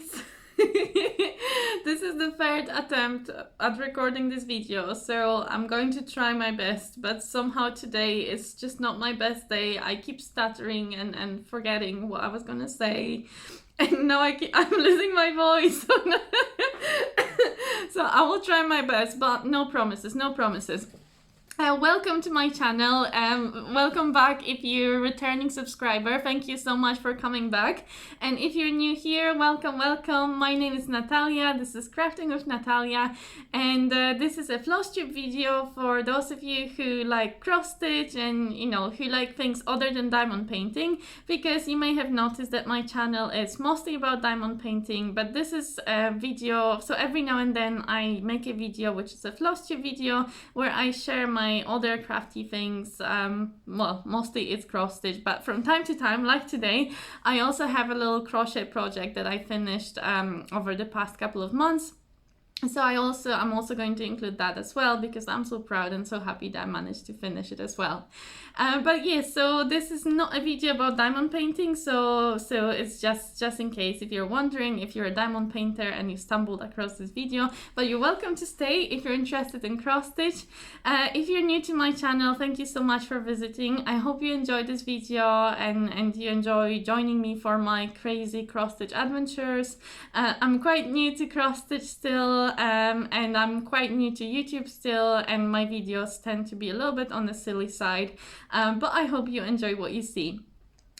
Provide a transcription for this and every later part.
guys! This is the third attempt at recording this video, so I'm going to try my best, but somehow today is just not my best day. I keep stuttering and forgetting what I was gonna say, and now I'm losing my voice. So I will try my best, but no promises, no promises. Welcome to my channel. Welcome back if you're a returning subscriber. Thank you so much for coming back. And if you're new here, welcome, welcome. My name is Natalia. This is Crafting with Natalia. And this is a Flosstube video for those of you who like cross-stitch and, you know, who like things other than diamond painting. Because you may have noticed that my channel is mostly about diamond painting, but this is a video, so every now and then I make a video which is a Flosstube video where I share my other crafty things. Well, mostly it's cross stitch, but from time to time, like today, I also have a little crochet project that I finished over the past couple of months. So I'm also going to include that as well, because I'm so proud and so happy that I managed to finish it as well. But yeah, so this is not a video about diamond painting, so it's just in case if you're wondering if you're a diamond painter and you stumbled across this video. But you're welcome to stay if you're interested in cross stitch. If you're new to my channel, thank you so much for visiting. I hope you enjoyed this video and you enjoy joining me for my crazy cross stitch adventures. I'm quite new to cross stitch still. And I'm quite new to YouTube still, and my videos tend to be a little bit on the silly side, but I hope you enjoy what you see.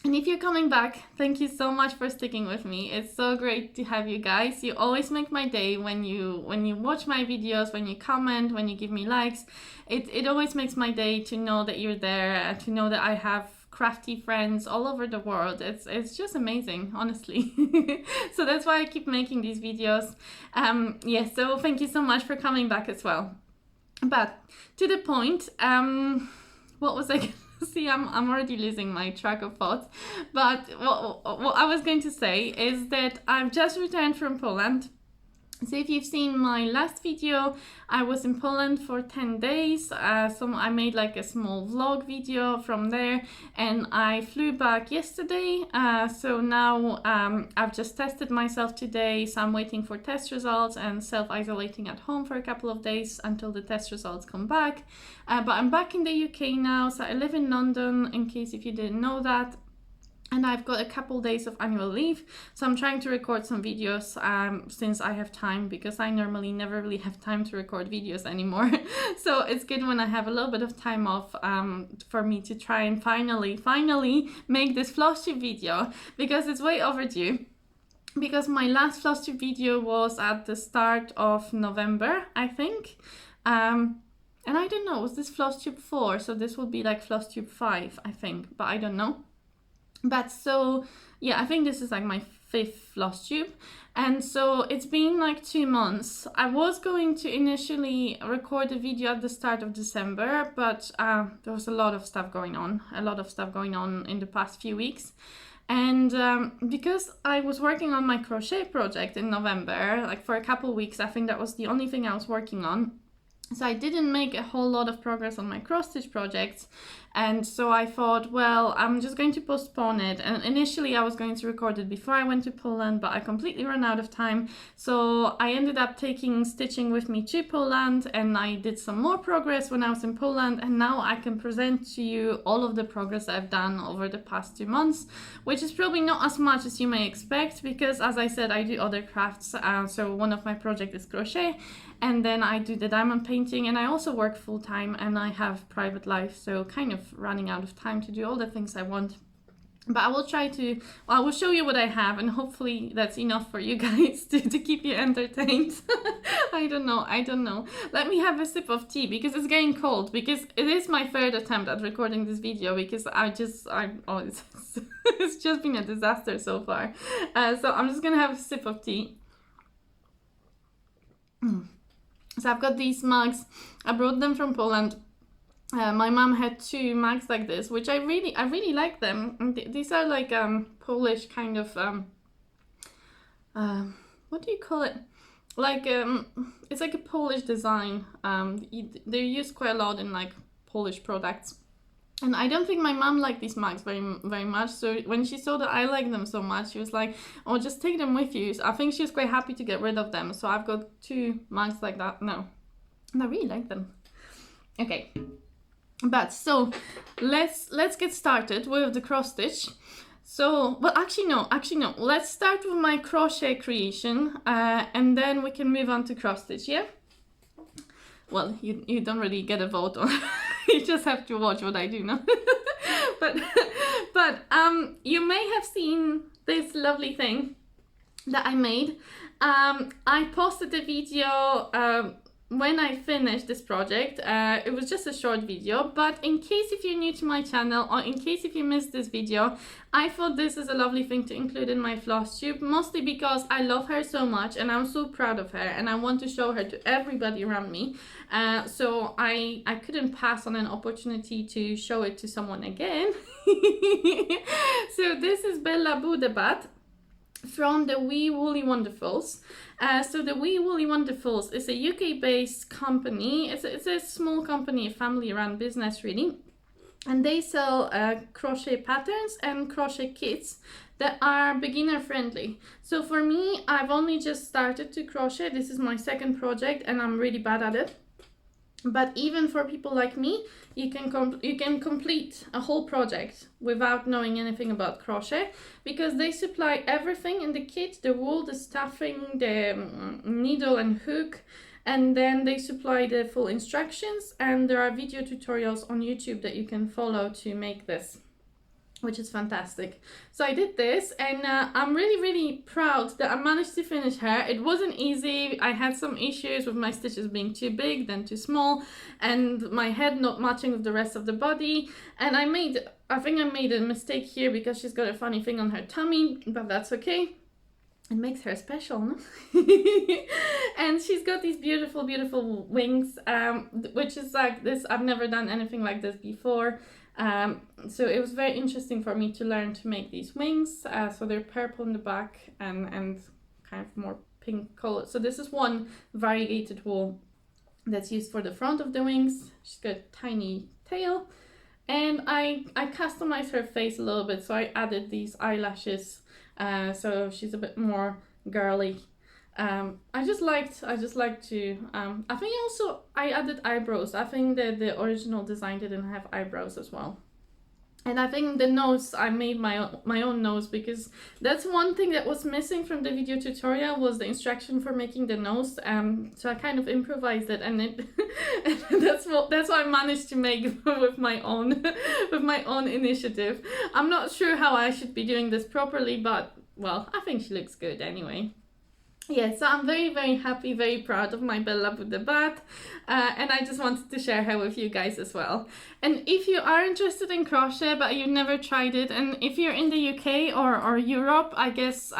And if you're coming back, thank you so much for sticking with me. It's so great to have you guys. You always make my day when you watch my videos, when you comment, when you give me likes. It always makes my day to know that you're there, to know that I have crafty friends all over the world. It's just amazing, honestly. So that's why I keep making these videos. Yeah, so thank you so much for coming back as well. But to the point, what was I gonna see? I'm already losing my track of thoughts. But what I was going to say is that I've just returned from Poland. So if you've seen my last video, I was in Poland for 10 days, so I made like a small vlog video from there, and I flew back yesterday. So now I've just tested myself today, so I'm waiting for test results and self-isolating at home for a couple of days until the test results come back. But I'm back in the UK now, so I live in London, in case if you didn't know that. And I've got a couple days of annual leave, so I'm trying to record some videos since I have time, because I normally never really have time to record videos anymore. So it's good when I have a little bit of time off for me to try and finally make this Flosstube video, because it's way overdue. Because my last Flosstube video was at the start of November, I think. And I don't know, was this Flosstube 4? So this will be like Flosstube 5, I think, but I don't know. But so, yeah, I think this is like my 5th Flosstube. And so it's been like 2 months. I was going to initially record a video at the start of December, but there was a lot of stuff going on in the past few weeks. And because I was working on my crochet project in November, like for a couple weeks, I think that was the only thing I was working on. So I didn't make a whole lot of progress on my cross-stitch projects, and so I thought, well, I'm just going to postpone it. And initially I was going to record it before I went to Poland, but I completely ran out of time. So I ended up taking stitching with me to Poland, and I did some more progress when I was in Poland, and now I can present to you all of the progress I've done over the past 2 months, which is probably not as much as you may expect, because as I said, I do other crafts. So one of my projects is crochet, and then I do the diamond painting, and I also work full-time, and I have private life, so kind of running out of time to do all the things I want. But I will show you what I have, and hopefully that's enough for you guys to keep you entertained. I don't know. Let me have a sip of tea, because it's getting cold, because it is my 3rd attempt at recording this video, because it's just been a disaster so far. So I'm just gonna have a sip of tea. So I've got these mugs. I brought them from Poland. My mom had 2 mugs like this, which I really like them. These are like Polish kind of what do you call it? Like it's like a Polish design. They're used quite a lot in like Polish products. And I don't think my mom liked these mugs very much. So when she saw that I like them so much, she was like, "Oh, just take them with you." So I think she was quite happy to get rid of them. So I've got 2 mugs like that now. And I really like them. Okay. But so let's get started with the cross stitch. So, well, actually no. Let's start with my crochet creation, and then we can move on to cross stitch, yeah? Well, you don't really get a vote on you just have to watch what I do now. but you may have seen this lovely thing that I made. I posted the video when I finished this project. It was just a short video, but in case if you're new to my channel, or in case if you missed this video, I thought this is a lovely thing to include in my Flosstube, mostly because I love her so much and I'm so proud of her and I want to show her to everybody around me. So I couldn't pass on an opportunity to show it to someone again. So this is Bella Budebat from the Wee Woolly Wonderfuls. So the Wee Woolly Wonderfuls is a UK-based company. It's a small company, a family-run business really, and they sell crochet patterns and crochet kits that are beginner friendly. So for me, I've only just started to crochet. This is my second project and I'm really bad at it. But even for people like me, you can complete a whole project without knowing anything about crochet, because they supply everything in the kit: the wool, the stuffing, the needle and hook, and then they supply the full instructions, and there are video tutorials on YouTube that you can follow to make this, which is fantastic. So I did this and I'm really proud that I managed to finish her. It wasn't easy. I had some issues with my stitches being too big, then too small, and my head not matching with the rest of the body. And I think I made a mistake here because she's got a funny thing on her tummy, but that's okay. It makes her special, no? And she's got these beautiful wings, which is like this. I've never done anything like this before. So it was very interesting for me to learn to make these wings. So they're purple in the back and kind of more pink color. So this is one variegated wool that's used for the front of the wings. She's got a tiny tail, and I customized her face a little bit. So I added these eyelashes, so she's a bit more girly. I just like to I think also I added eyebrows. I think that the original design didn't have eyebrows as well. And I think the nose, I made my own nose, because that's one thing that was missing from the video tutorial, was the instruction for making the nose. So I kind of improvised it, and that's what I managed to make with my own initiative. I'm not sure how I should be doing this properly, but well, I think she looks good anyway. Yeah, so I'm very happy, very proud of my Bella Budebat, and I just wanted to share her with you guys as well. And if you are interested in crochet but you've never tried it, and if you're in the UK or Europe, I guess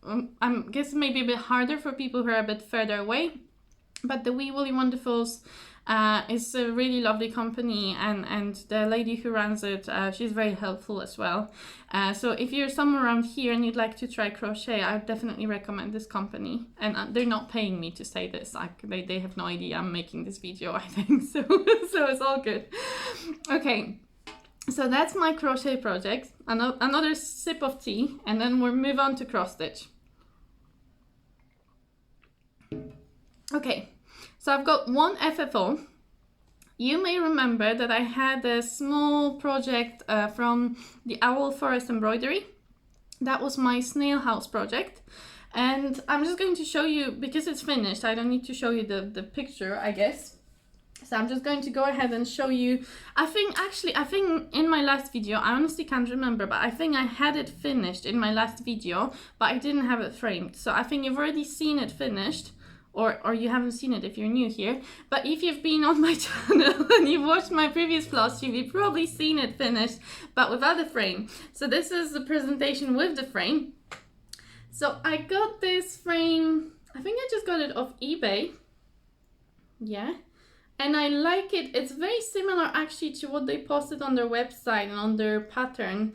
maybe a bit harder for people who are a bit further away, but the Wee Woolly Wonderfuls is a really lovely company, and the lady who runs it, she's very helpful as well. So if you're somewhere around here and you'd like to try crochet, I would definitely recommend this company. And they're not paying me to say this. Like they have no idea I'm making this video, I think. So it's all good. Okay, so that's my crochet project. Another sip of tea, and then we'll move on to cross stitch. Okay. So I've got one FFO. You may remember that I had a small project from the Owl Forest Embroidery. That was my snail house project. And I'm just going to show you, because it's finished, I don't need to show you the picture, I guess. So I'm just going to go ahead and show you. I think in my last video, I honestly can't remember, but I think I had it finished in my last video, but I didn't have it framed. So I think you've already seen it finished. Or you haven't seen it if you're new here. But if you've been on my channel and you've watched my previous vlogs, you've probably seen it finished, but without the frame. So this is the presentation with the frame. So I got this frame, I think I just got it off eBay. Yeah. And I like it. It's very similar actually to what they posted on their website and on their pattern.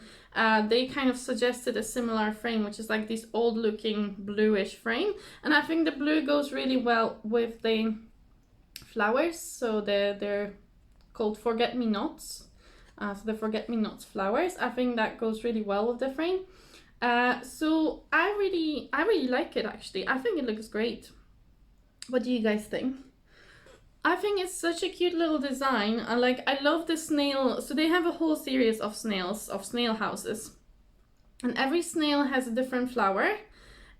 They kind of suggested a similar frame, which is like this old looking bluish frame. And I think the blue goes really well with the flowers. So they're called forget-me-nots. so the forget-me-nots flowers. I think that goes really well with the frame. So I really like it actually. I think it looks great. What do you guys think? I think it's such a cute little design. I love the snail. So they have a whole series of snails, of snail houses. And every snail has a different flower.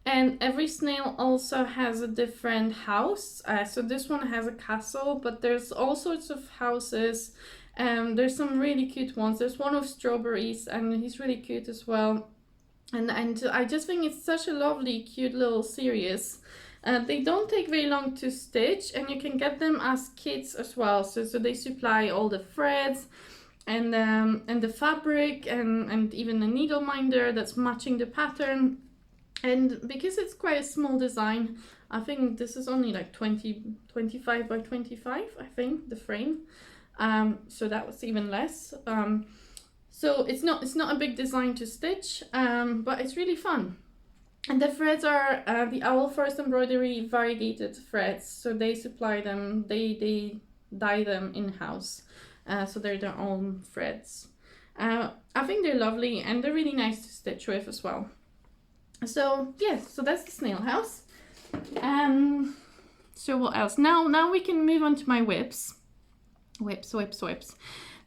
And every snail also has a different house. So this one has a castle, but there's all sorts of houses. There's some really cute ones. There's one of strawberries, and he's really cute as well. And I just think it's such a lovely, cute little series. They don't take very long to stitch, and you can get them as kits as well. So they supply all the threads and the fabric and even a needle minder that's matching the pattern. And because it's quite a small design, I think this is only like 25 by 25, I think, the frame. So that was even less. So it's not a big design to stitch, but it's really fun. And the threads are the Owl Forest Embroidery variegated threads. So they supply them, they dye them in-house. So they're their own threads. I think they're lovely and they're really nice to stitch with as well. So yes, so that's the snail house. So what else? Now we can move on to my whips. Whips.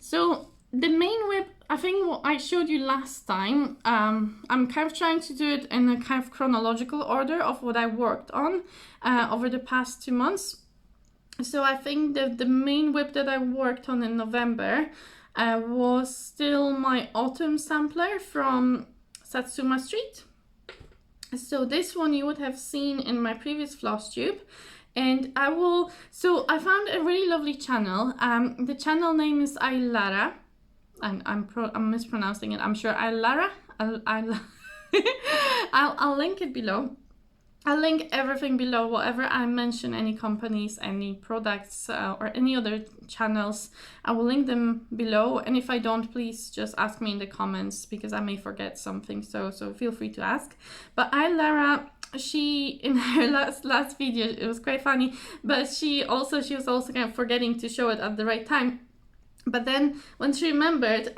So the main whip, I think what I showed you last time, I'm kind of trying to do it in a kind of chronological order of what I worked on over the past 2 months. So I think that the main whip that I worked on in November was still my autumn sampler from Satsuma Street. So this one you would have seen in my previous Flosstube. And so I found a really lovely channel. The channel name is Ailara. I'm mispronouncing it, I'm sure. Ailara. I'll link it below. I'll link everything below, whatever I mention, any companies, any products, or any other channels, I will link them below. And if I don't, please just ask me in the comments, because I may forget something, so feel free to ask. But Lara, she, in her last video, it was quite funny, but she was also kind of forgetting to show it at the right time. But then when she remembered,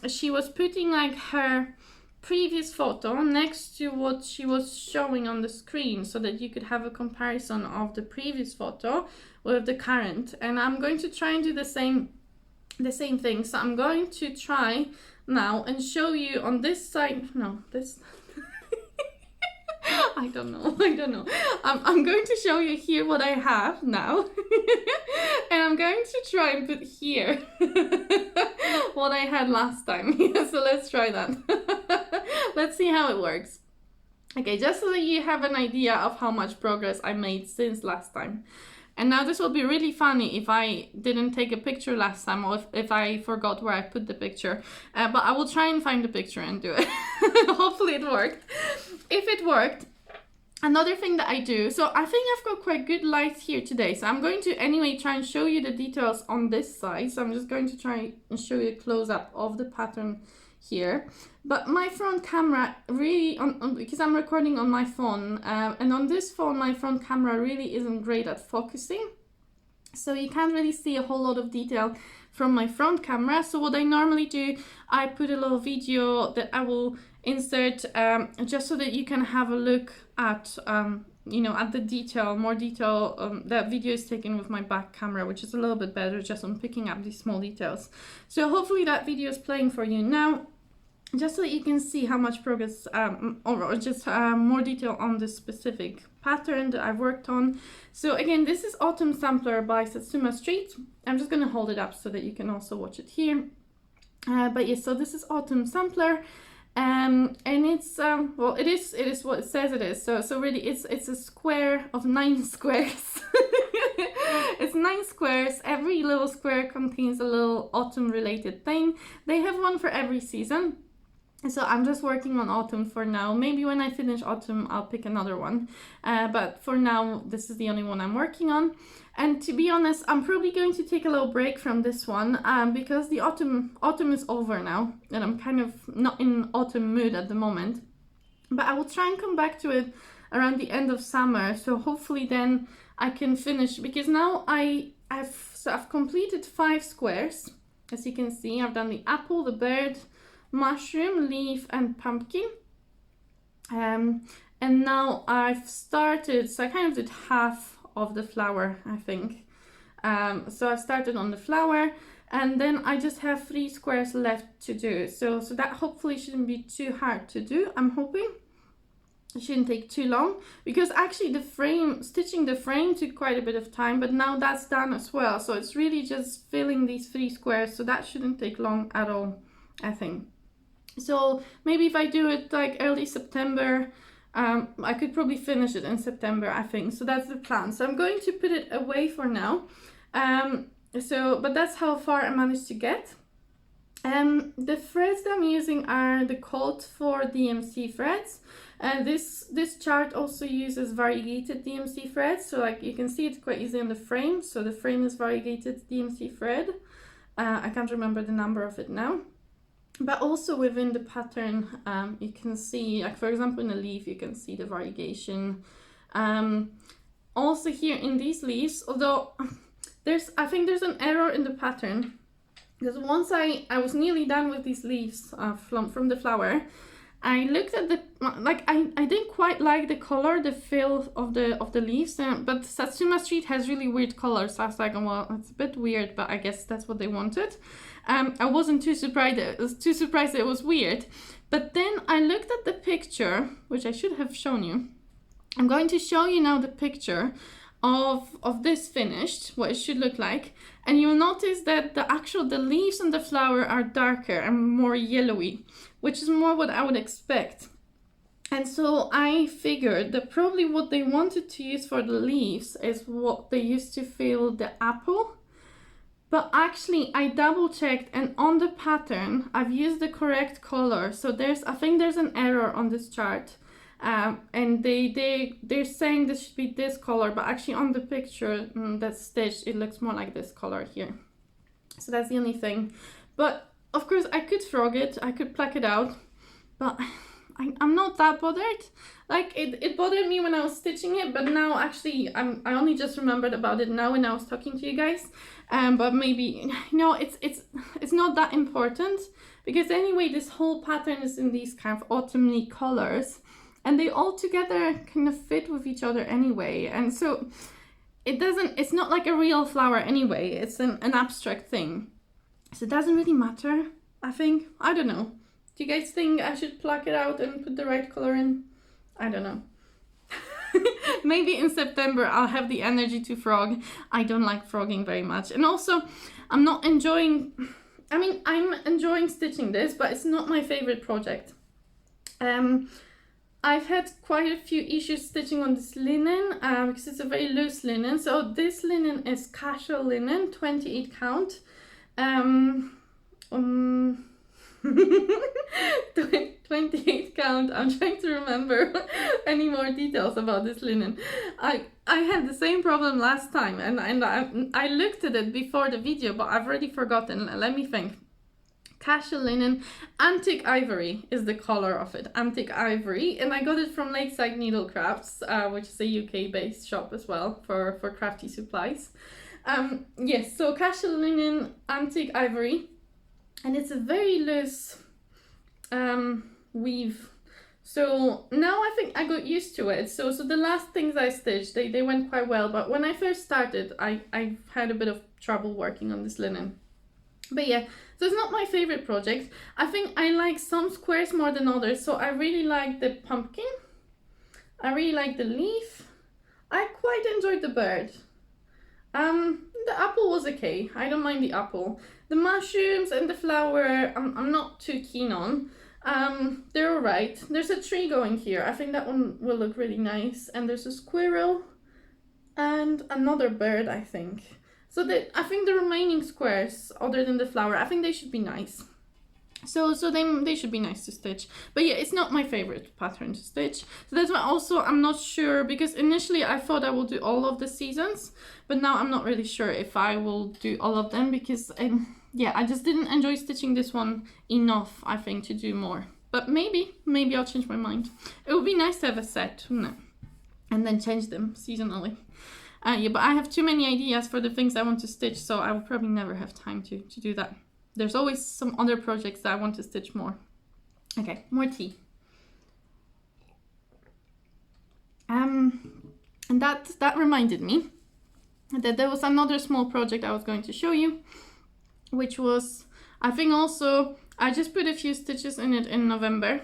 she was putting like her previous photo next to what she was showing on the screen, so that you could have a comparison of the previous photo with the current. And I'm going to try and do the same thing. So I'm going to try now and show you on this side, I don't know. I'm going to show you here what I have now. And I'm going to try and put here what I had last time. So let's try that. Let's see how it works. Okay, just so that you have an idea of how much progress I made since last time. And now this will be really funny if I didn't take a picture last time, or if I forgot where I put the picture. But I will try and find the picture and do it. Hopefully it worked. If it worked, another thing that I do, so I think I've got quite good light here today. So I'm going to anyway try and show you the details on this side. So I'm just going to try and show you a close-up of the pattern here. But my front camera really, because I'm recording on my phone, and on this phone my front camera really isn't great at focusing. So you can't really see a whole lot of detail from my front camera. So what I normally do, I put a little video that I will insert just so that you can have a look at at the detail, more detail. That video is taken with my back camera, which is a little bit better just on picking up these small details. So hopefully that video is playing for you now, just so that you can see how much progress or just more detail on this specific pattern that I've worked on. So again, this is Autumn Sampler by Satsuma Street. I'm just going to hold it up so that you can also watch it here. But yes, so this is Autumn Sampler. And it's well, it is what it says it is. So really it's a square of 9 squares. It's 9 squares. Every little square contains a little autumn related thing. They have one for every season. So I'm just working on autumn for now. Maybe when I finish autumn, I'll pick another one. But for now, this is the only one I'm working on. And to be honest, I'm probably going to take a little break from this one because the autumn is over now. And I'm kind of not in autumn mood at the moment. But I will try and come back to it around the end of summer. So hopefully then I can finish, because now I've completed 5 squares. As you can see, I've done the apple, the bird, mushroom, leaf, and pumpkin. And now I've started, so I kind of did half of the flower, I think. So I've started on the flower, and then I just have 3 squares left to do. So that hopefully shouldn't be too hard to do, I'm hoping. It shouldn't take too long, because actually stitching the frame took quite a bit of time, but now that's done as well. So it's really just filling these 3 squares, so that shouldn't take long at all, I think. So maybe if I do it like early September, I could probably finish it in September, I think. So that's the plan. So I'm going to put it away for now. But that's how far I managed to get. The threads that I'm using are the Colt for DMC threads. This chart also uses variegated DMC threads. So like you can see it's quite easy on the frame. So the frame is variegated DMC thread. I can't remember the number of it now. But also within the pattern, you can see, like for example in a leaf, you can see the variegation. Also here in these leaves, although I think there's an error in the pattern, because once I was nearly done with these leaves from the flower, I looked at I didn't quite like the color, the fill of the leaves, but Satsuma Street has really weird colors, so I was like, oh, well, it's a bit weird, but I guess that's what they wanted. I wasn't too surprised it was weird, but then I looked at the picture, which I should have shown you. I'm going to show you now the picture of this finished, what it should look like, and you'll notice that the leaves and the flower are darker and more yellowy, which is more what I would expect. And so I figured that probably what they wanted to use for the leaves is what they used to fill the apple. But actually I double checked, and on the pattern I've used the correct color. So I think there's an error on this chart. And they're saying this should be this color, but actually on the picture that's stitched, it looks more like this color here. So that's the only thing. But of course I could frog it, I could pluck it out, but I'm not that bothered. Like it bothered me when I was stitching it, but now actually I only just remembered about it now when I was talking to you guys. But maybe, it's not that important, because anyway this whole pattern is in these kind of autumny colors, and they all together kind of fit with each other anyway. And so it's not like a real flower anyway, it's an abstract thing. So it doesn't really matter, I think. I don't know. Do you guys think I should pluck it out and put the right color in? I don't know. Maybe in September I'll have the energy to frog. I don't like frogging very much. And also, I'm enjoying stitching this, but it's not my favorite project. I've had quite a few issues stitching on this linen because it's a very loose linen. So this linen is casual linen, 28 count. 28 count. I'm trying to remember any more details about this linen. I had the same problem last time, and I looked at it before the video, but I've already forgotten. Let me think. Casual linen, antique ivory is the color of it, antique ivory, and I got it from Lakeside Needle Crafts, which is a UK-based shop as well for crafty supplies. Yes, so casual linen, antique ivory, and it's a very loose weave. So now I think I got used to it. So the last things I stitched, they went quite well, but when I first started, I had a bit of trouble working on this linen. But yeah, so it's not my favorite project. I think I like some squares more than others. So I really like the pumpkin. I really like the leaf. I quite enjoyed the bird. The apple was okay. I don't mind the apple. The mushrooms and the flower, I'm not too keen on. They're alright. There's a tree going here. I think that one will look really nice. And there's a squirrel and another bird, I think. So I think the remaining squares, other than the flower, I think they should be nice. So they should be nice to stitch. But yeah, it's not my favorite pattern to stitch. So that's why also I'm not sure, because initially I thought I will do all of the seasons, but now I'm not really sure if I will do all of them, because yeah, I just didn't enjoy stitching this one enough, I think, to do more. But maybe I'll change my mind. It would be nice to have a set, wouldn't it? And then change them seasonally. Yeah, but I have too many ideas for the things I want to stitch, so I will probably never have time to do that. there's always some other projects that I want to stitch more. Okay, more tea. And that reminded me that there was another small project I was going to show you, which was, I think also, I just put a few stitches in it in November.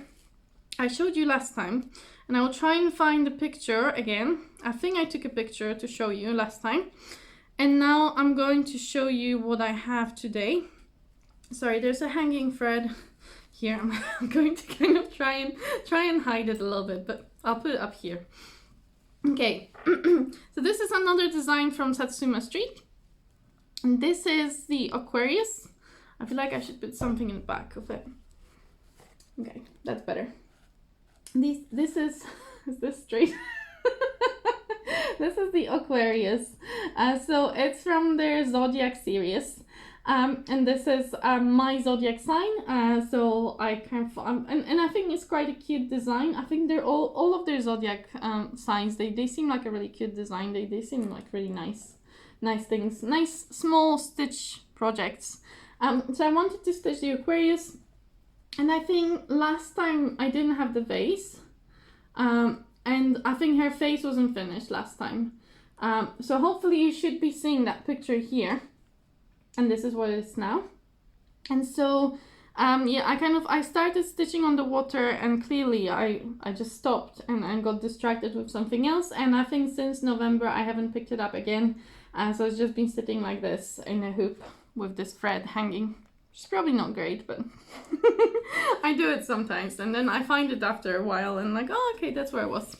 I showed you last time, and I will try and find the picture again. I think I took a picture to show you last time. And now I'm going to show you what I have today. Sorry, there's a hanging thread here. I'm going to kind of try and hide it a little bit, but I'll put it up here. Okay, so this is another design from Satsuma Street. And this is the Aquarius. I feel like I should put something in the back of it. Okay, that's better. This is this straight? This is the Aquarius. So it's from their Zodiac series. And this is my zodiac sign. So I kind of, and I think it's quite a cute design. I think they're all of their zodiac signs. They seem like a really cute design. They seem like really nice things, nice small stitch projects. So I wanted to stitch the Aquarius, and I think last time I didn't have the vase, and I think her face wasn't finished last time. So hopefully you should be seeing that picture here. And this is what it is now. And so, yeah, I started stitching on the water, and clearly I just stopped and got distracted with something else. And I think since November, I haven't picked it up again. So it's just been sitting like this in a hoop with this thread hanging. Which is probably not great, but I do it sometimes. And then I find it after a while and like, oh, okay, that's where it was.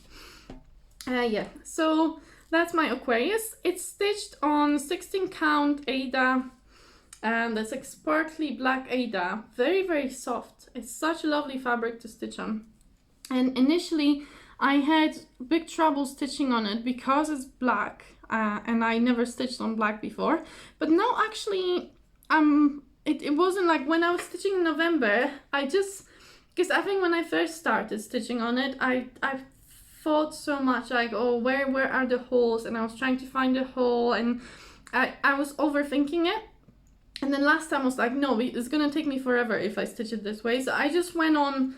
Yeah, so that's my Aquarius. It's stitched on 16 count Aida. And that's like sparkly black Aida, very, very soft. It's such a lovely fabric to stitch on. And initially I had big trouble stitching on it because it's black, and I never stitched on black before. But now actually, it wasn't like when I was stitching in November, because I think when I first started stitching on it, I thought so much like, oh, where are the holes? And I was trying to find a hole, and I was overthinking it. And then last time I was like, no, it's gonna take me forever if I stitch it this way. So I just went on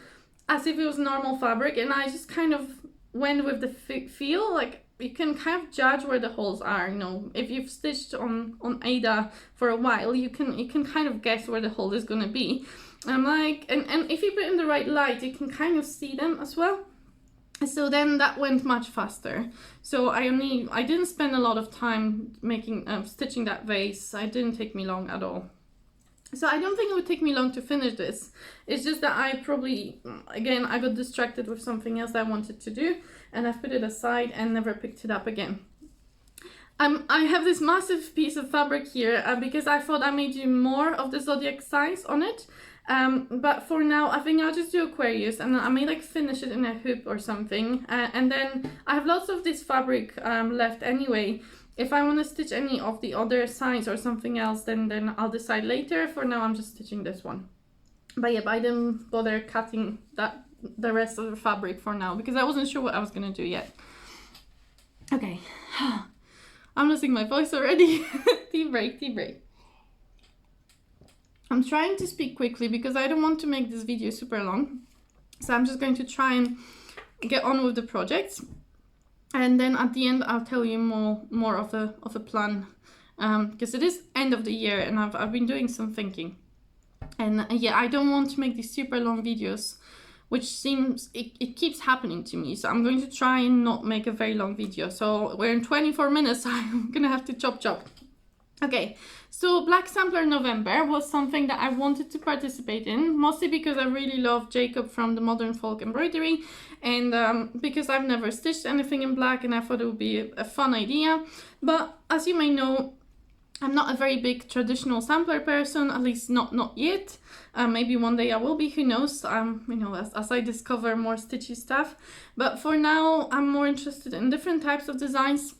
as if it was normal fabric, and I just kind of went with the feel. Like, you can kind of judge where the holes are, you know. If you've stitched on Aida for a while, you can kind of guess where the hole is gonna be. And I'm like, and if you put in the right light, you can kind of see them as well. So then that went much faster. So I didn't spend a lot of time stitching that vase. It didn't take me long at all. So I don't think it would take me long to finish this. It's just that I probably, again, I got distracted with something else I wanted to do, and I've put it aside and never picked it up again. I have this massive piece of fabric here because I thought I may do more of the zodiac signs on it. But for now, I think I'll just do Aquarius, and I may like finish it in a hoop or something. And then I have lots of this fabric left anyway. If I want to stitch any of the other signs or something else, then I'll decide later. For now, I'm just stitching this one. But yeah, I didn't bother cutting the rest of the fabric for now because I wasn't sure what I was gonna do yet. Okay, I'm losing my voice already. Tea break. I'm trying to speak quickly because I don't want to make this video super long. So I'm just going to try and get on with the projects. And then at the end, I'll tell you more of a plan. Because it is end of the year and I've been doing some thinking. And yeah, I don't want to make these super long videos, which seems, it keeps happening to me. So I'm going to try and not make a very long video. So we're in 24 minutes, so I'm gonna have to chop. Okay, so Black Sampler November was something that I wanted to participate in, mostly because I really love Jacob from the Modern Folk Embroidery, and because I've never stitched anything in black, and I thought it would be a fun idea. But as you may know, I'm not a very big traditional sampler person, at least not yet. Maybe one day I will be, who knows, you know, as I discover more stitchy stuff. But for now, I'm more interested in different types of designs.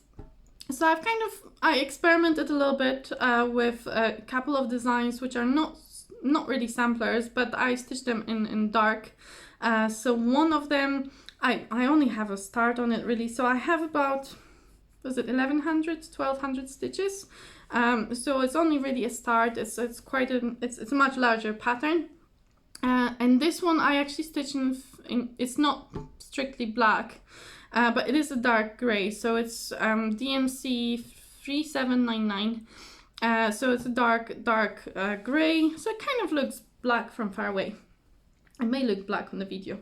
So I experimented a little bit with a couple of designs which are not really samplers, but I stitched them in dark. So one of them, I only have a start on it really. So I have about, was it 1100, 1200 stitches. So it's only really a start. It's quite it's a much larger pattern. And this one I actually stitched in it's not strictly black, but it is a dark gray. So it's DMC 3799. So it's a dark gray. So it kind of looks black from far away. It may look black on the video.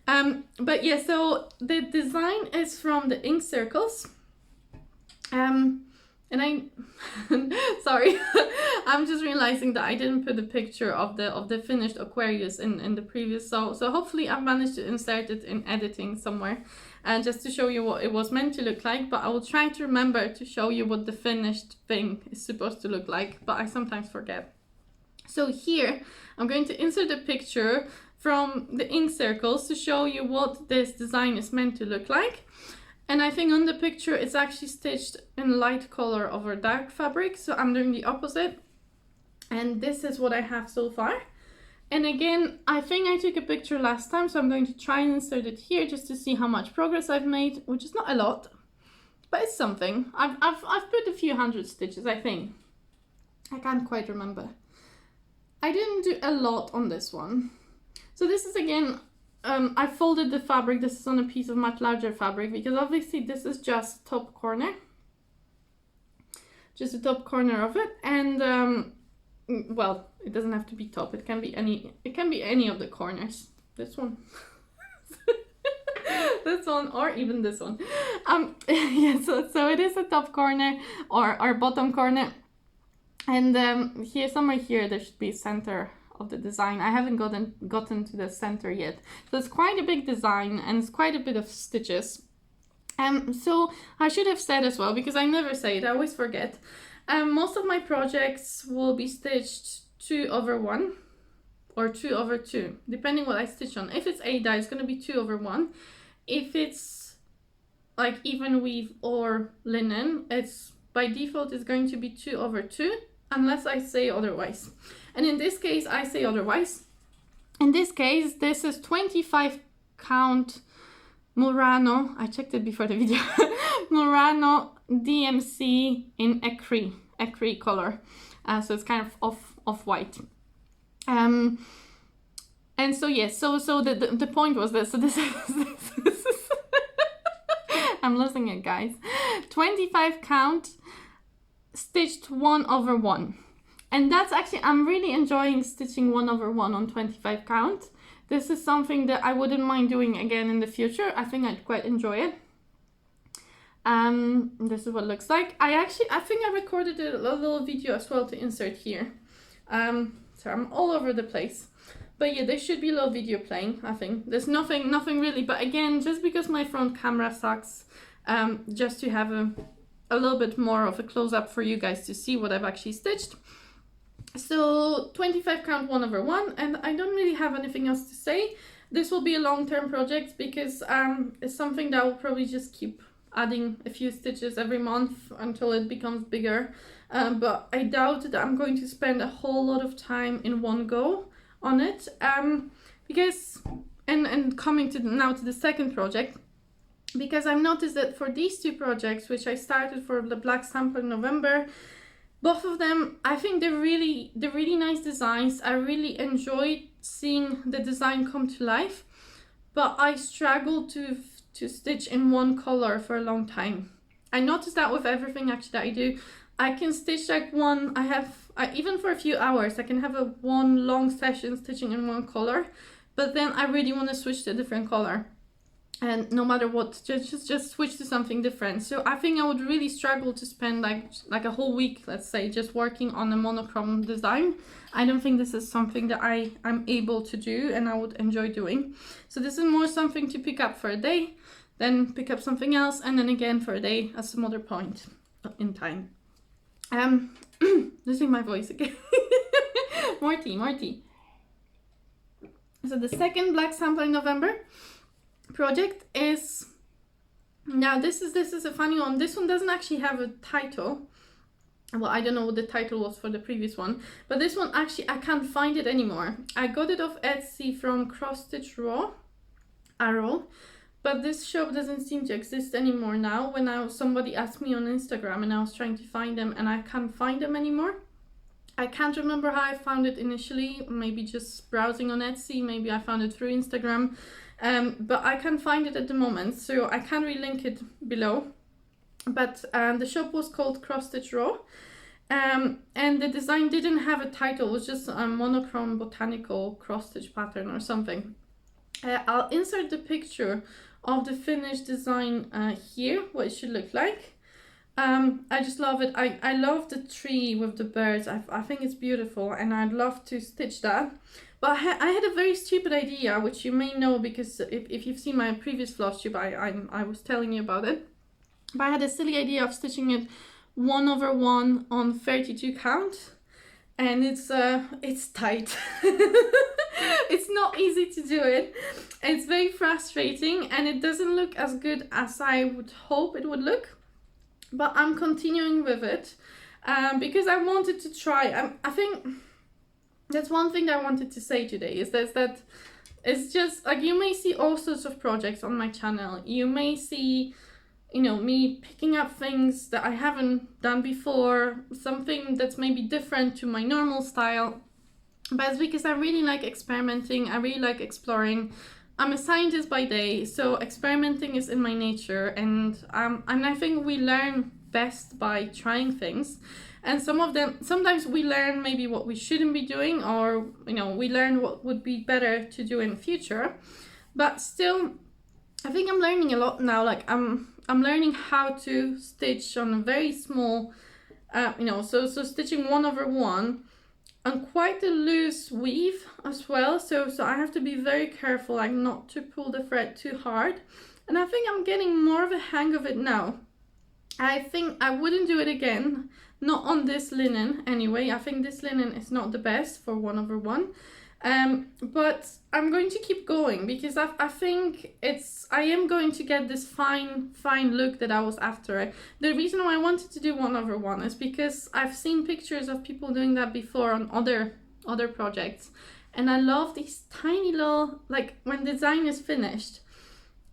But yeah, so the design is from the ink circles. And I, sorry, I'm just realizing that I didn't put a picture of the finished Aquarius in the previous, so hopefully I've managed to insert it in editing somewhere, and just to show you what it was meant to look like. But I will try to remember to show you what the finished thing is supposed to look like, but I sometimes forget. So here, I'm going to insert a picture from the ink circles to show you what this design is meant to look like. And I think on the picture it's actually stitched in light color over dark fabric, so I'm doing the opposite. And this is what I have so far. And again, I think I took a picture last time, so I'm going to try and insert it here just to see how much progress I've made, which is not a lot, but it's something. I've put a few hundred stitches, I think. I can't quite remember. I didn't do a lot on this one. So this is again, I folded the fabric. This is on a piece of much larger fabric, because obviously this is just top corner, just the top corner of it. And well, it doesn't have to be top. It can be any of the corners. This one, this one, or even this one. Yeah. So it is a top corner or bottom corner, and here somewhere here there should be a center of the design. I haven't gotten to the center yet. So it's quite a big design and it's quite a bit of stitches. So I should have said as well, because I never say it, I always forget. Most of my projects will be stitched 2/1 or 2/2, depending what I stitch on. If it's aida, it's going to be 2/1. If it's like even weave or linen, it's by default it's going to be 2/2, unless I say otherwise. And in this case, I say otherwise. In this case, this is 25 count Murano. I checked it before the video. Murano DMC in ecru color. So it's kind of off white. And so yes, so the point was this. So this is I'm losing it, guys. 25 count stitched 1/1. And that's actually, I'm really enjoying stitching 1/1 on 25 count. This is something that I wouldn't mind doing again in the future. I think I'd quite enjoy it. This is what it looks like. I think I recorded a little video as well to insert here. So I'm all over the place. But yeah, there should be a little video playing, I think. There's nothing really, but again, just because my front camera sucks, just to have a little bit more of a close-up for you guys to see what I've actually stitched. So 25 count 1/1, and I don't really have anything else to say. This will be a long-term project, because it's something that will probably just keep adding a few stitches every month until it becomes bigger. But I doubt that I'm going to spend a whole lot of time in one go on it, because and coming to now to the second project, because I've noticed that for these two projects, which I started for the black sample in November, both of them, I think they're really nice designs. I really enjoyed seeing the design come to life, but I struggle to stitch in one color for a long time. I noticed that with everything actually that I do. I can stitch like even for a few hours, I can have one long session stitching in one color, but then I really want to switch to a different color. And no matter what, just switch to something different. So I think I would really struggle to spend like a whole week, let's say, just working on a monochrome design. I don't think this is something that I'm able to do and I would enjoy doing. So this is more something to pick up for a day, then pick up something else, and then again for a day at some other point in time. Losing my voice again. More tea. So the second black sample in November project is, now this is a funny one. This one doesn't actually have a title. Well, I don't know what the title was for the previous one, but this one actually I can't find it anymore. I got it off Etsy from CrossStitchRo, but this shop doesn't seem to exist anymore now. When somebody asked me on Instagram and I was trying to find them and I can't find them anymore. I can't remember how I found it initially, maybe just browsing on Etsy, maybe I found it through Instagram, but I can't find it at the moment, so I can relink it below. But the shop was called CrossStitchRo, and the design didn't have a title, it was just a monochrome botanical cross-stitch pattern or something. I'll insert the picture of the finished design here, what it should look like. I just love it. I love the tree with the birds. I think it's beautiful and I'd love to stitch that. But I had a very stupid idea, which you may know because if you've seen my previous Flosstube, I was telling you about it. But I had a silly idea of stitching it 1/1 on 32 count. And it's tight. It's not easy to do it. It's very frustrating and it doesn't look as good as I would hope it would look. But I'm continuing with it because I wanted to try. I think that's one thing that I wanted to say today is that it's just like you may see all sorts of projects on my channel. You may see, you know, me picking up things that I haven't done before, something that's maybe different to my normal style. But it's because I really like experimenting. I really like exploring. I'm a scientist by day, so experimenting is in my nature, and I think we learn best by trying things. And sometimes we learn maybe what we shouldn't be doing, or you know, we learn what would be better to do in the future. But still, I think I'm learning a lot now. Like I'm learning how to stitch on a very small, you know, so stitching 1/1. And quite a loose weave as well, so I have to be very careful, like not to pull the thread too hard. And I think I'm getting more of a hang of it now. I think I wouldn't do it again, not on this linen anyway. I think this linen is not the best for 1/1. But I'm going to keep going because I think I am going to get this fine look that I was after. The reason why I wanted to do 1/1 is because I've seen pictures of people doing that before on other projects, and I love these tiny little, like when the design is finished,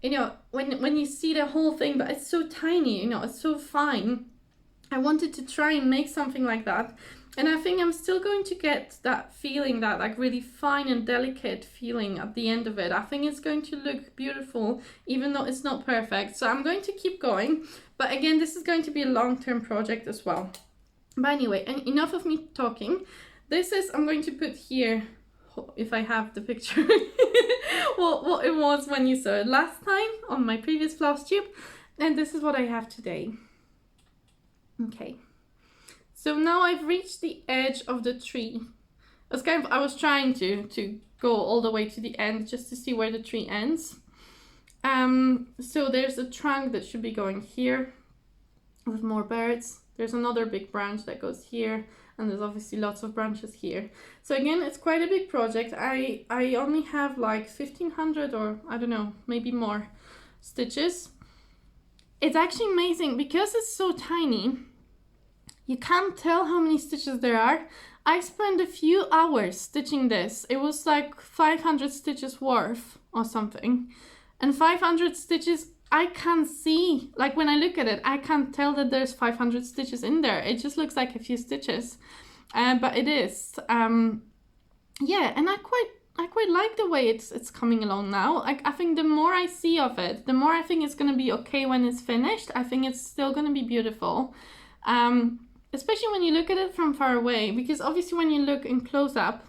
you know, when you see the whole thing, but it's so tiny, you know, it's so fine. I wanted to try and make something like that. And I think I'm still going to get that feeling, that like really fine and delicate feeling at the end of it. I think it's going to look beautiful, even though it's not perfect. So I'm going to keep going. But again, this is going to be a long-term project as well. But anyway, and enough of me talking. I'm going to put here, if I have the picture, what it was when you saw it last time on my previous Flosstube. And this is what I have today. Okay. So now I've reached the edge of the tree. I was trying to go all the way to the end just to see where the tree ends. So there's a trunk that should be going here with more birds. There's another big branch that goes here, and there's obviously lots of branches here. So again, it's quite a big project. I only have like 1,500 or I don't know, maybe more stitches. It's actually amazing because it's so tiny. You can't tell how many stitches there are. I spent a few hours stitching this. It was like 500 stitches worth or something. And 500 stitches, I can't see. Like when I look at it, I can't tell that there's 500 stitches in there. It just looks like a few stitches. But it is. Yeah, and I quite like the way it's coming along now. I think the more I see of it, the more I think it's going to be okay when it's finished. I think it's still going to be beautiful. Especially when you look at it from far away, because obviously when you look in close-up,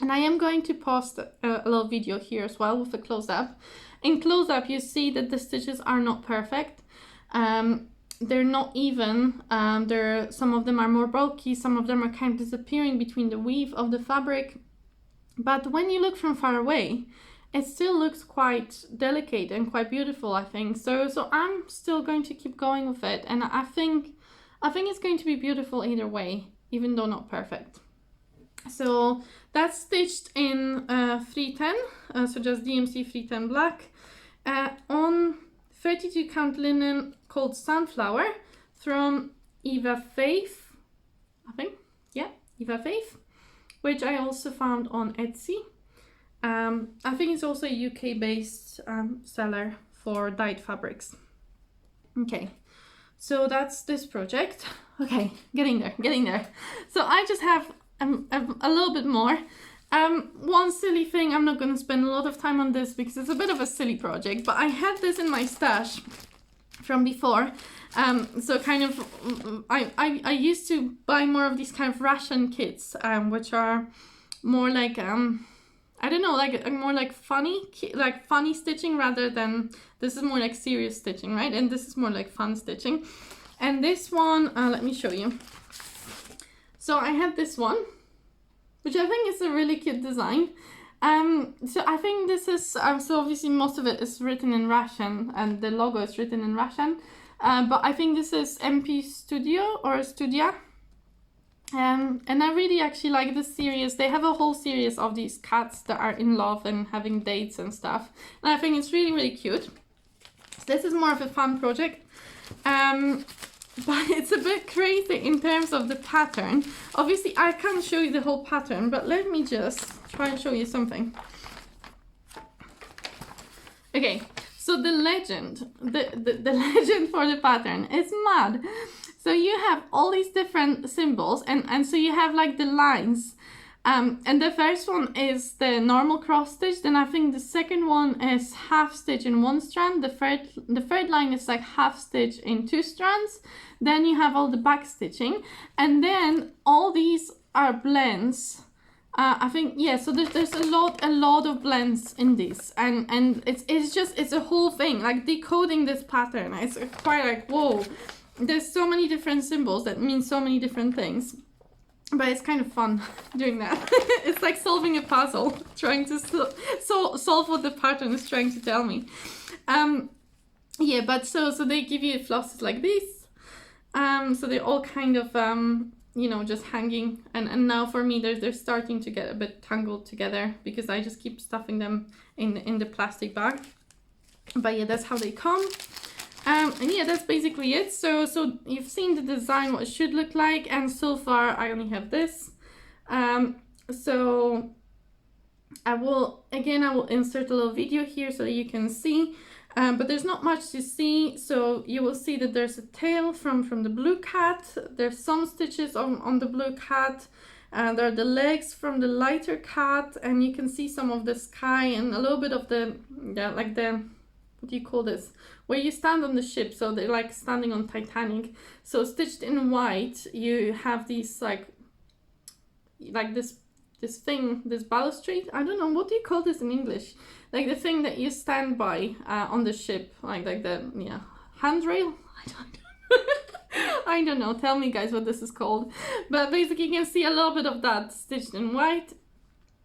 and I am going to post a little video here as well with a close-up. In close-up, you see that the stitches are not perfect. They're not even. Some of them are more bulky, some of them are kind of disappearing between the weave of the fabric. But when you look from far away, it still looks quite delicate and quite beautiful, I think. So I'm still going to keep going with it, and I think it's going to be beautiful either way, even though not perfect. So that's stitched in 310, so just DMC 310 black, on 32 count linen called Sunflower from EvaFaith, I think, yeah, EvaFaith, which I also found on Etsy. I think it's also a UK based seller for dyed fabrics. Okay, so that's this project. Okay, getting there. So I just have a little bit more. One silly thing, I'm not going to spend a lot of time on this because it's a bit of a silly project, but I had this in my stash from before. So kind of, I used to buy more of these kind of ration kits, which are more like, I don't know, like more like funny stitching rather than, this is more like serious stitching, right? And this is more like fun stitching. And this one, let me show you. So I had this one, which I think is a really cute design. So I think this is, so obviously most of it is written in Russian and the logo is written in Russian. But I think this is MP Studio or Studia. And I really actually like this series. They have a whole series of these cats that are in love and having dates and stuff. And I think it's really, really cute. So this is more of a fun project. But it's a bit crazy in terms of the pattern. Obviously, I can't show you the whole pattern, but let me just try and show you something. Okay, so the legend, the legend for the pattern is mad. So you have all these different symbols, and so you have like the lines. And the first one is the normal cross stitch. Then I think the second one is half stitch in one strand. The third line is like half stitch in two strands. Then you have all the back stitching, and then all these are blends. I think, yeah, so there's a lot of blends in these, and it's a whole thing, like decoding this pattern. It's quite like, whoa, there's so many different symbols that mean so many different things. But it's kind of fun doing that. It's like solving a puzzle, trying to solve what the pattern is trying to tell me. Yeah, but so they give you flosses like this. So they're all kind of, you know, just hanging. And now for me, they're starting to get a bit tangled together because I just keep stuffing them in the plastic bag. But yeah, that's how they come. And yeah, that's basically it. So you've seen the design, what it should look like, and so far I only have this. So I will insert a little video here so that you can see, but there's not much to see. So you will see that there's a tail from the blue cat. There's some stitches on the blue cat. There are the legs from the lighter cat, and you can see some of the sky and a little bit of the, like the, what do you call this? Where you stand on the ship, so they're like standing on Titanic. So stitched in white, you have these like this thing, this balustrade. I don't know, what do you call this in English? Like the thing that you stand by on the ship, like the handrail. I don't know. Tell me, guys, what this is called. But basically, you can see a little bit of that stitched in white,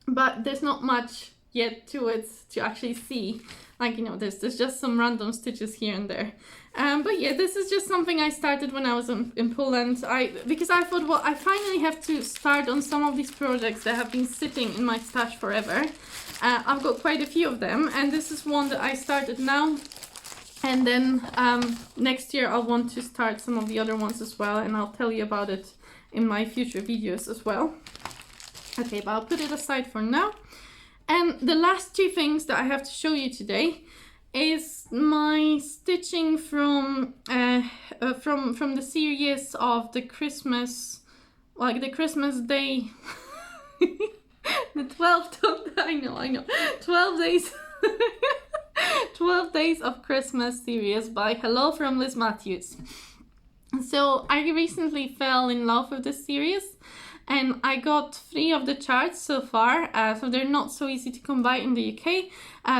but there's not much yet to it to actually see. Like, you know, there's just some random stitches here and there. But yeah, this is just something I started when I was in Poland. Because I thought, well, I finally have to start on some of these projects that have been sitting in my stash forever. I've got quite a few of them, and this is one that I started now. And then next year I'll want to start some of the other ones as well, and I'll tell you about it in my future videos as well. Okay, but I'll put it aside for now. And the last two things that I have to show you today is my stitching from the series of the Christmas, like the Christmas day, the 12th of, I know, 12 days, 12 days of Christmas series by Hello from Liz Mathews. So I recently fell in love with this series. And I got 3 of the charts so far, so they're not so easy to come by in the UK.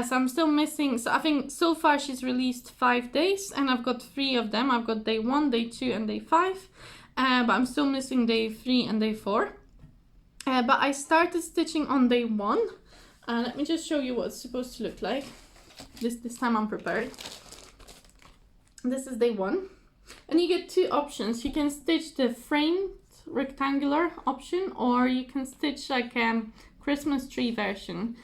So I'm still missing, so I think so far she's released 5 days, and I've got 3 of them. I've got day 1, day 2, and day 5, but I'm still missing day 3 and day 4. But I started stitching on day 1. Let me just show you what it's supposed to look like. This time I'm prepared. This is day 1. And you get 2 options. You can stitch the framed rectangular option, or you can stitch like a Christmas tree version,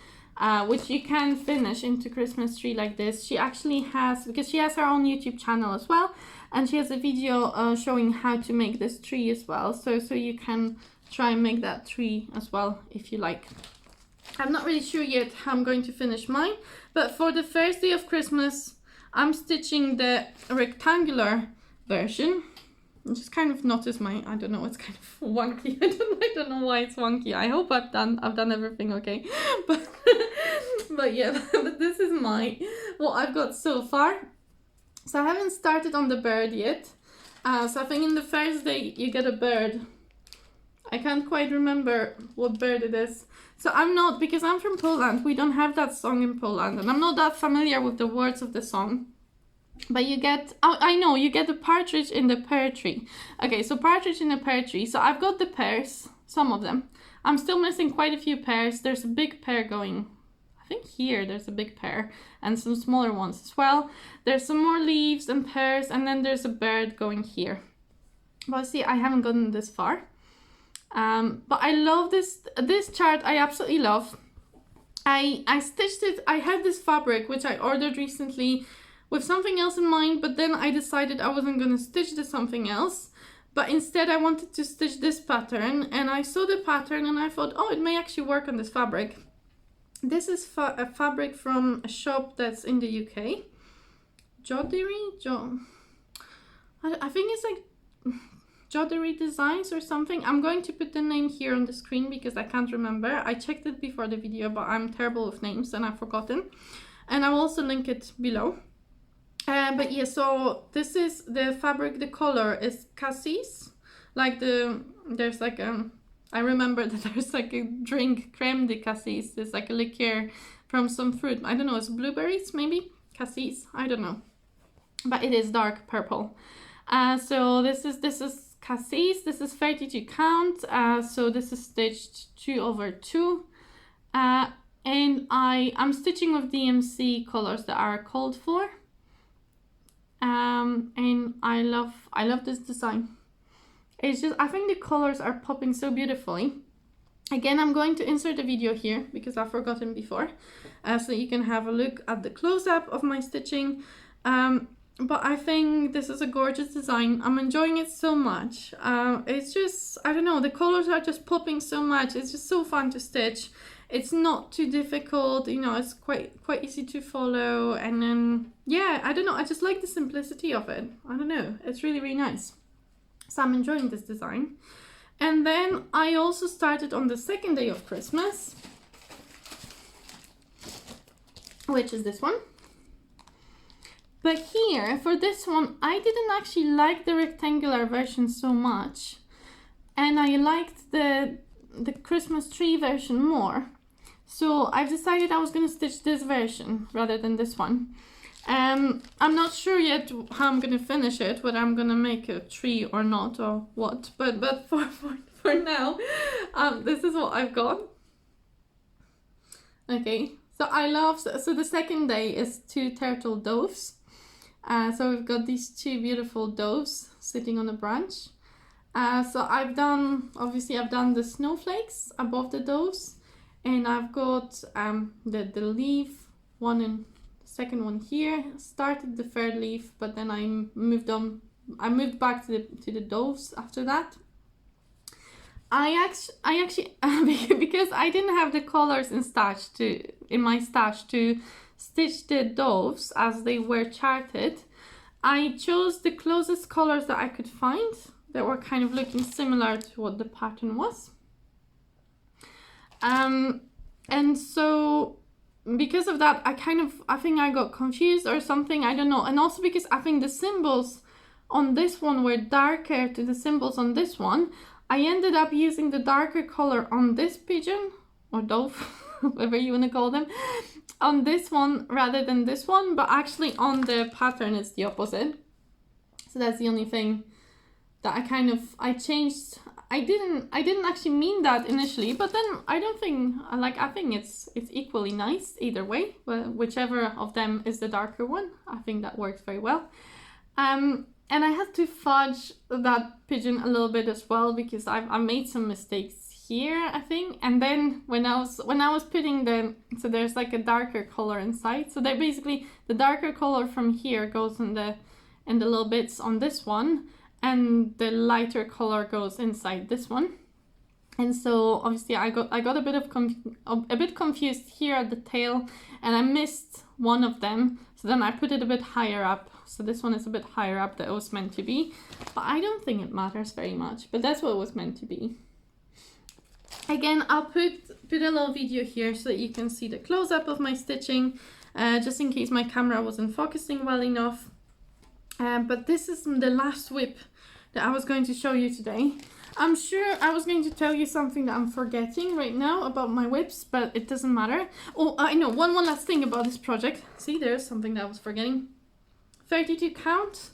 which you can finish into Christmas tree like this. She actually has, because she has her own YouTube channel as well, and she has a video showing how to make this tree as well, so you can try and make that tree as well if you like. I'm not really sure yet how I'm going to finish mine, but for the first day of Christmas I'm stitching the rectangular version. I just kind of noticed my, I don't know, it's kind of wonky. I don't know why it's wonky. I hope I've done everything okay. But yeah, but this is what I've got so far. So I haven't started on the bird yet. So I think in the first day you get a bird. I can't quite remember what bird it is. So I'm not, because I'm from Poland, we don't have that song in Poland, and I'm not that familiar with the words of the song. But you get, I know, you get the partridge in the pear tree. Okay, so partridge in the pear tree. So I've got the pears, some of them. I'm still missing quite a few pears. There's a big pear going, I think here there's a big pear, and some smaller ones as well. There's some more leaves and pears, and then there's a bird going here. But see, I haven't gotten this far. But I love this chart. I absolutely love. I stitched it. I had this fabric which I ordered recently with something else in mind, but then I decided I wasn't going to stitch this something else, but instead I wanted to stitch this pattern, and I saw the pattern and I thought, oh, it may actually work on this fabric. This is a fabric from a shop that's in the UK. Jodyri? I think it's like Jodyri Designs or something. I'm going to put the name here on the screen because I can't remember. I checked it before the video, but I'm terrible with names and I've forgotten. And I'll also link it below. But yeah, so this is the fabric, the color is cassis. Like there's like I remember that there's like a drink, creme de cassis. It's like a liqueur from some fruit. I don't know, it's blueberries maybe? Cassis, I don't know. But it is dark purple. So this is cassis, this is 32 count. So this is stitched 2/2. And I'm stitching with DMC colors that are called for. And I love this design. It's just, I think the colors are popping so beautifully. Again, I'm going to insert a video here because I've forgotten before, so you can have a look at the close-up of my stitching. But I think this is a gorgeous design. I'm enjoying it so much. It's just, I don't know, the colors are just popping so much. It's just so fun to stitch. It's not too difficult, you know, it's quite easy to follow. And then, yeah, I don't know, I just like the simplicity of it. I don't know, it's really, really nice. So I'm enjoying this design. And then I also started on the second day of Christmas, which is this one. But here, for this one, I didn't actually like the rectangular version so much. And I liked the Christmas tree version more. So I've decided I was going to stitch this version rather than this one. I'm not sure yet how I'm going to finish it, whether I'm going to make a tree or not or what. But for now, this is what I've got. Okay, so I love, so the second day is 2 turtle doves. So we've got these 2 beautiful doves sitting on a branch. So I've done the snowflakes above the doves, and I've got the leaf one and the second one here. Started the third leaf, but then I moved back to the doves after that. I actually because I didn't have the colors in my stash to stitch the doves as they were charted, I chose the closest colors that I could find that were kind of looking similar to what the pattern was. And so because of that, I think I got confused or something, I don't know. And also because I think the symbols on this one were darker to the symbols on this one, I ended up using the darker color on this pigeon or dove, whatever you want to call them, on this one rather than this one, but actually on the pattern it's the opposite. So that's the only thing that I changed. I didn't actually mean that initially, but then I think it's equally nice either way, whichever of them is the darker one. I think that works very well. And I had to fudge that pigeon a little bit as well because I made some mistakes here, I think. And then when I was putting so there's like a darker color inside. So that basically the darker color from here goes in the little bits on this one, and the lighter color goes inside this one. And so obviously I got a bit confused here at the tail, and I missed one of them. So then I put it a bit higher up. So this one is a bit higher up than it was meant to be. But I don't think it matters very much. But that's what it was meant to be. Again, I'll put a little video here so that you can see the close-up of my stitching, just in case my camera wasn't focusing well enough. But this is the last whip that I was going to show you today. I'm sure I was going to tell you something that I'm forgetting right now about my whips, but it doesn't matter. Oh, I know, one last thing about this project. See, there's something that I was forgetting. 32 count.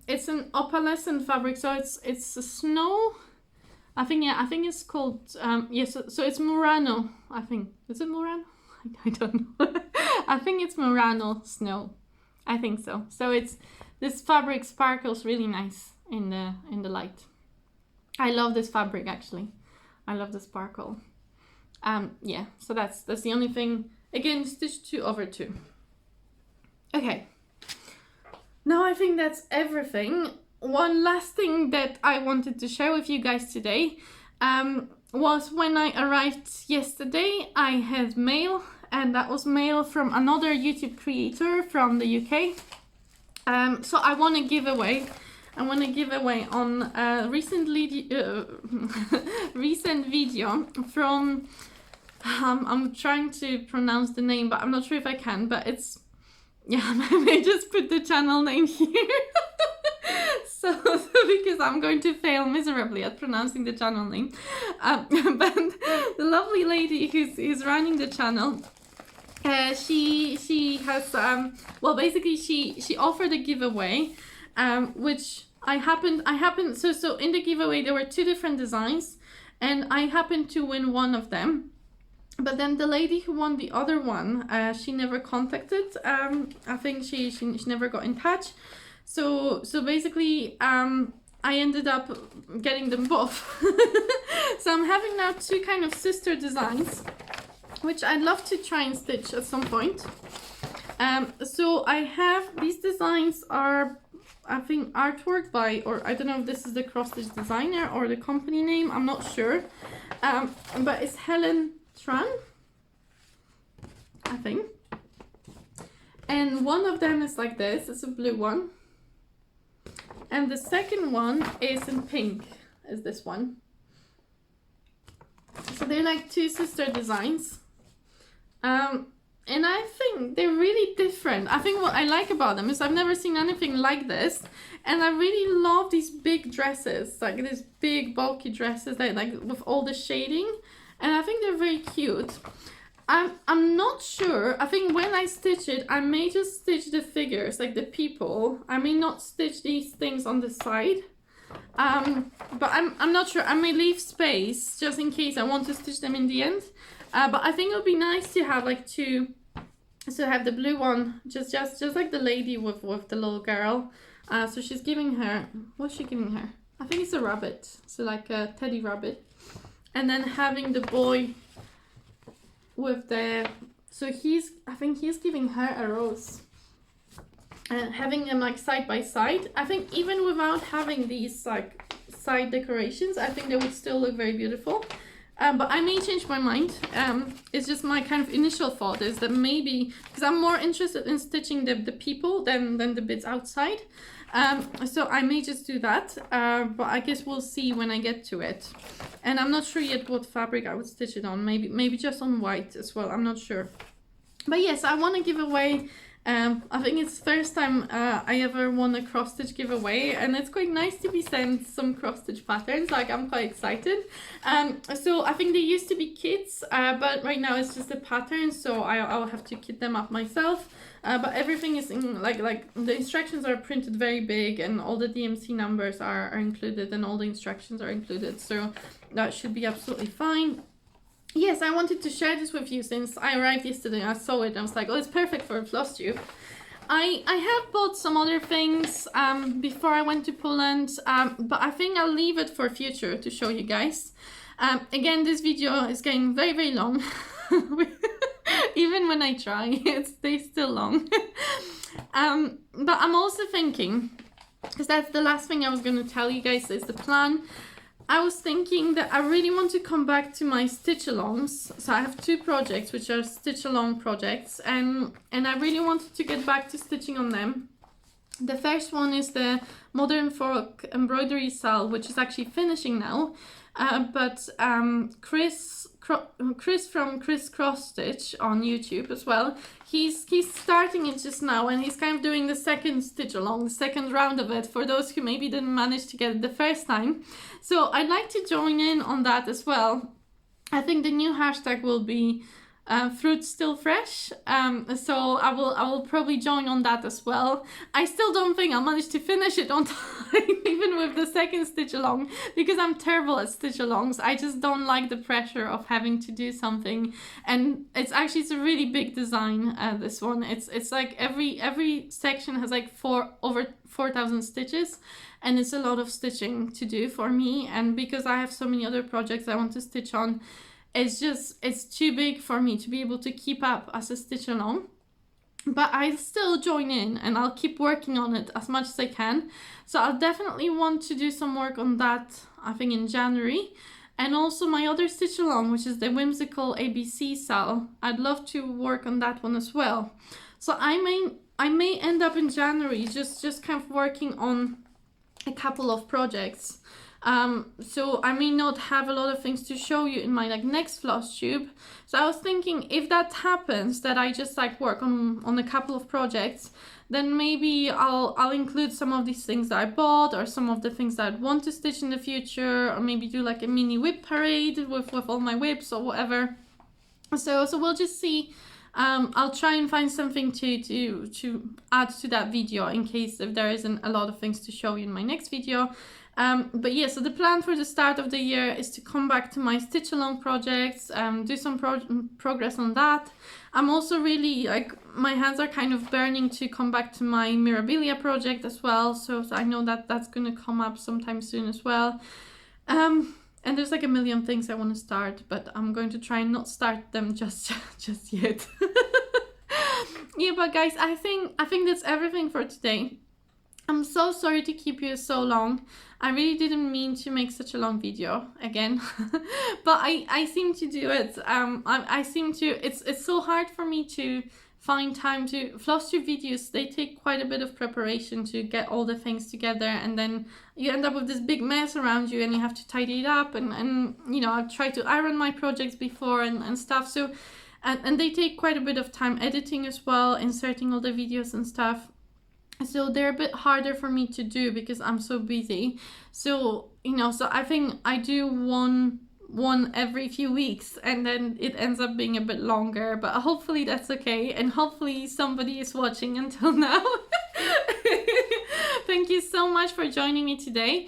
It's an opalescent fabric, so it's a snow. I think it's called, so it's Murano, I think. Is it Murano? I don't know. I think it's Murano snow. I think so. So this fabric sparkles really nice in the light. I love this fabric, actually. I love the sparkle. Yeah, so that's the only thing. Again, stitch 2/2. Okay. Now I think that's everything. One last thing that I wanted to share with you guys today was when I arrived yesterday, I had mail, and that was mail from another YouTube creator from the UK. So I want to give away. On a recent video from, I'm trying to pronounce the name, but I'm not sure if I can, but it's, yeah, I may just put the channel name here. So because I'm going to fail miserably at pronouncing the channel name. But the lovely lady who's running the channel, she has, well, basically she offered a giveaway, which I happened, so in the giveaway there were 2 different designs, and I happened to win one of them. But then the lady who won the other one, she never contacted. I think she never got in touch. So basically, I ended up getting them both. So I'm having now 2 kind of sister designs, which I'd love to try and stitch at some point. So I have, these designs are, I think, artwork by, or I don't know if this is the CrossStitch designer or the company name, I'm not sure. But it's Helen Tran, I think. And one of them is like this, it's a blue one. And the second one is in pink, is this one. So they're like 2 sister designs. And I think they're really different. I think what I like about them is I've never seen anything like this. And I really love these big dresses, like these big bulky dresses that like with all the shading. And I think they're very cute. I'm not sure. I think when I stitch it, I may just stitch the figures, like the people. I may not stitch these things on the side. But I'm not sure. I may leave space just in case I want to stitch them in the end. But I think it would be nice to have like 2. So have the blue one, just like the lady with the little girl. So she's giving her, what's she giving her? I think it's a rabbit. So like a teddy rabbit. And then having the boy with the, so I think he's giving her a rose. And having them like side by side. I think even without having these like side decorations, I think they would still look very beautiful. But I may change my mind. It's just my kind of initial thought is that maybe, because I'm more interested in stitching the people than the bits outside. So I may just do that, but I guess we'll see when I get to it. And I'm not sure yet what fabric I would stitch it on. Maybe just on white as well. I'm not sure. But yes, I want to give away. I think it's the first time I ever won a cross stitch giveaway, and it's quite nice to be sent some cross stitch patterns. Like, I'm quite excited. So I think they used to be kits, but right now it's just a pattern, so I'll have to kit them up myself. But everything is in like the instructions are printed very big, and all the DMC numbers are included, and all the instructions are included, so that should be absolutely fine. Yes, I wanted to share this with you since I arrived yesterday. I saw it and I was like, oh, it's perfect for a Flosstube. I have bought some other things before I went to Poland, but I think I'll leave it for future to show you guys. Again, this video is getting very, very long. Even when I try, it stays still long. But I'm also thinking, because that's the last thing I was going to tell you guys, is the plan. I was thinking that I really want to come back to my stitch alongs. So I have 2 projects which are stitch along projects, and I really wanted to get back to stitching on them. The first one is the Modern Folk embroidery cell, which is actually finishing now. But Chris from CrossStitch on YouTube as well, he's starting it just now, and he's kind of doing the second stitch along, the second round of it, for those who maybe didn't manage to get it the first time. So I'd like to join in on that as well. I think the new hashtag will be fruit still fresh, so I will probably join on that as well. I still don't think I'll manage to finish it on time, even with the second stitch along, because I'm terrible at stitch alongs. I just don't like the pressure of having to do something, and it's a really big design. This one, it's like every section has like over 4,000 stitches, and it's a lot of stitching to do for me. And because I have so many other projects I want to stitch on, it's too big for me to be able to keep up as a stitch along. But I still join in, and I'll keep working on it as much as I can. So I'll definitely want to do some work on that, I think, in January. And also my other stitch along, which is the whimsical ABC cell. I'd love to work on that one as well. So I may end up in January just kind of working on a couple of projects. So I may not have a lot of things to show you in my next Flosstube. So I was thinking, if that happens, that I just work on a couple of projects, then maybe I'll include some of these things that I bought, or some of the things that I'd want to stitch in the future, or maybe do a mini whip parade with all my whips or whatever. So we'll just see. I'll try and find something to add to that video, in case if there isn't a lot of things to show you in my next video. But yeah, so the plan for the start of the year is to come back to my stitch along projects, do some progress on that. I'm also really my hands are kind of burning to come back to my Mirabilia project as well, so I know that that's going to come up sometime soon as well. And there's a million things I want to start, but I'm going to try and not start them just yet. Yeah, but guys, I think that's everything for today. I'm so sorry to keep you so long. I really didn't mean to make such a long video again, but I seem to do it. I seem to. It's so hard for me to find time to Flosstube videos. They take quite a bit of preparation to get all the things together, and then you end up with this big mess around you, and you have to tidy it up. And you know, I've tried to iron my projects before and stuff. So, and they take quite a bit of time editing as well, inserting all the videos and stuff. So they're a bit harder for me to do because I'm so busy. So, you know, so I think I do one every few weeks, and then it ends up being a bit longer, but hopefully that's okay, and hopefully somebody is watching until now. Thank you so much for joining me today.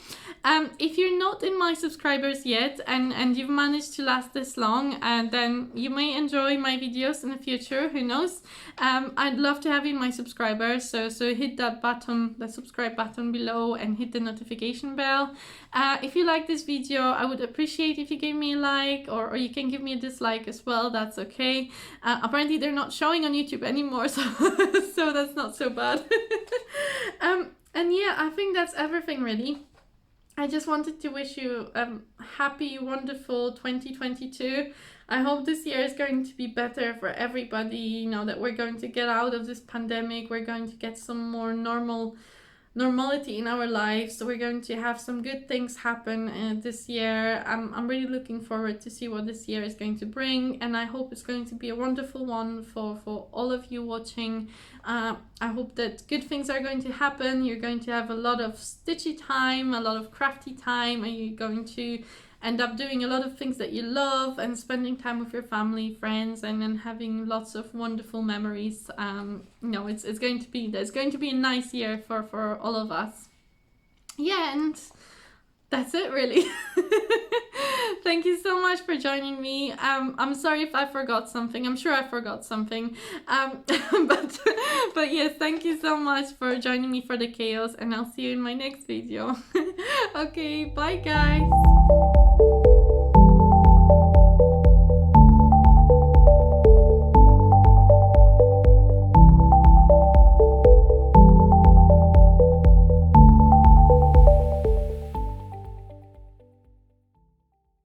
If you're not in my subscribers yet, and you've managed to last this long, then you may enjoy my videos in the future, who knows. I'd love to have you in my subscribers, so hit that button, the subscribe button below, and hit the notification bell. If you like this video, I would appreciate if you gave me a like, or you can give me a dislike as well, that's okay. Apparently they're not showing on YouTube anymore, so so that's not so bad. And yeah, I think that's everything really. I just wanted to wish you a happy, wonderful 2022. I hope this year is going to be better for everybody, you know, that we're going to get out of this pandemic, we're going to get some more normality in our lives, so we're going to have some good things happen this year. I'm really looking forward to see what this year is going to bring, and I hope it's going to be a wonderful one for all of you watching. I hope that good things are going to happen. You're going to have a lot of stitchy time, a lot of crafty time, and you're going to end up doing a lot of things that you love, and spending time with your family, friends, and then having lots of wonderful memories. You know, there's going to be a nice year for all of us. Yeah, and that's it really. Thank you so much for joining me. I'm sorry if I forgot something. I'm sure I forgot something. But yes, thank you so much for joining me for the chaos, and I'll see you in my next video. Okay, bye guys.